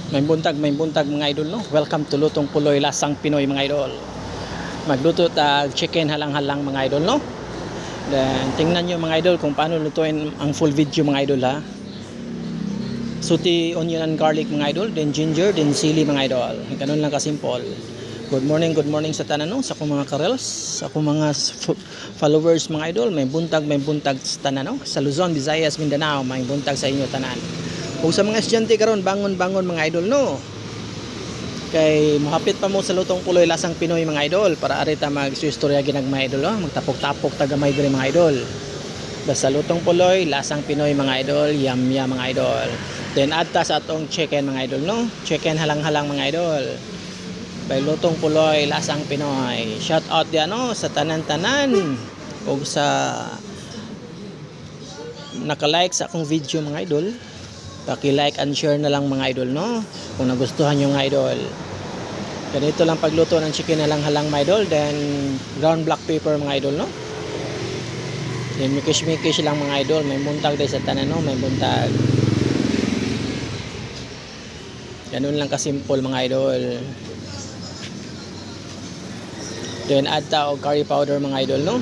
May buntag mga idol no. Welcome to Lutong Puloy Lasang Pinoy mga idol. Magluto tag chicken halang-halang mga idol no. Then tingnan niyo mga idol kung paano lutuin ang full video mga idol ha. Suti onion and garlic mga idol, then ginger, then sili mga idol. Ganun lang kasimple. Good morning sa tanan no, sa akong mga karels, sa akong mga followers mga idol. May buntag sa tanan no. Sa Luzon, Visayas, Mindanao, may buntag sa inyo tanan. Kung sa mga estudyante karon bangon mga idol no. Kay mohapit pa mo sa Lutong Puloy Lasang Pinoy mga idol para arita mag-istorya ginag mga idol no. Magtapok-tapok tagamay diri mga idol. Basta Lutong Puloy Lasang Pinoy mga idol, yum mga idol. Then add ta sa atong chicken mga idol no. Chicken halang-halang mga idol. By Lutong Puloy Lasang Pinoy. Shout out diyan no sa tanan-tanan ug sa naka-like sa akong video mga idol. Paki-like and share na lang mga idol no kung nagustuhan nyo mga idol. Ganito lang pagluto ng chicken halang-halang mga idol. Then ground black pepper mga idol no. Then mikis lang mga idol. May buntag dahil sa tanan no. May buntag. Ganun lang kasimple mga idol. Then add ta og curry powder mga idol no.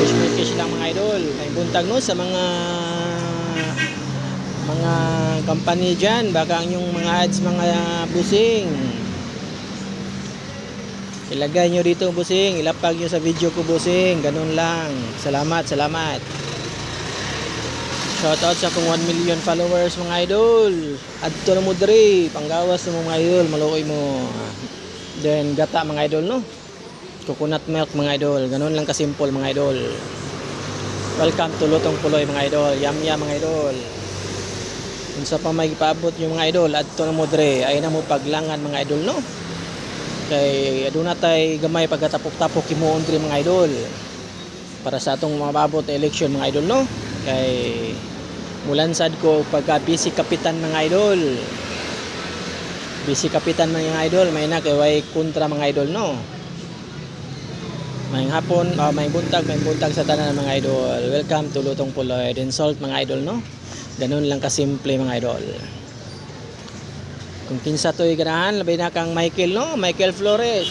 Mikis lang mga idol. May buntag no sa mga company dyan, baka ang yung mga ads mga busing, ilagay nyo dito busing, ilapag nyo sa video ko busing, ganun lang. Salamat shout out sa akong 1 million followers mga idol. Adto na mo diri, panggawas na mo mga idol, maluoy mo. Then gata mga idol no, coconut milk mga idol, ganun lang kasimple mga idol. Welcome to Lutong Puloy mga idol, yum mga idol. Kung sa pa may ipaabot yung mga idol, adto na mo dre, ay na mo paglangan mga idol no. Kay aduna tay gamay pagkatapok-tapok himuon dre mga idol. Para sa atong mababot na election mga idol no. Kay mulansad ko pagka busy kapitan mga idol. Busy kapitan mga idol, may na kay way kontra mga idol no. May hapon, may buntag sa tanan mga idol. Welcome to Lutong Puloy, then salt mga idol no. Ganun lang kasimple mga idol. Kung kinsa to'y ganahan, labay na kang Michael no, Michael Flores.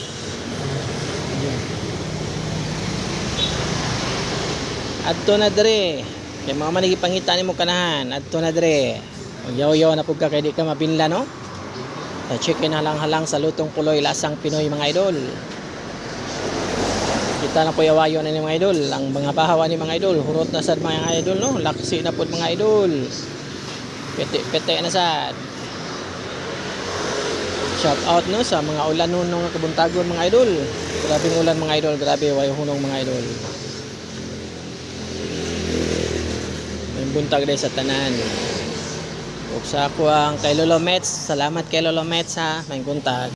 Adto na dre. Kay mga manigi pangita nimo kanahan, adto na dre. Yaw na pud ka kay di ka mapinla no. Sa chicken halang-halang sa Lutong Puloy Lasang Pinoy mga idol. Kita na po yawayo na ni mga idol. Ang mga bahawa ni mga idol, hurot na sad mga idol no. Laksi na po mga idol. Pete na sad. Shout out no sa mga ulan nun ng kabuntagon mga idol. Grabing ulan mga idol, grabe way hunong mga idol. May buntag dahil sa tanan. Ug sa ako ang kay Lolo Mets, salamat kay Lolo Mets ha, may buntag.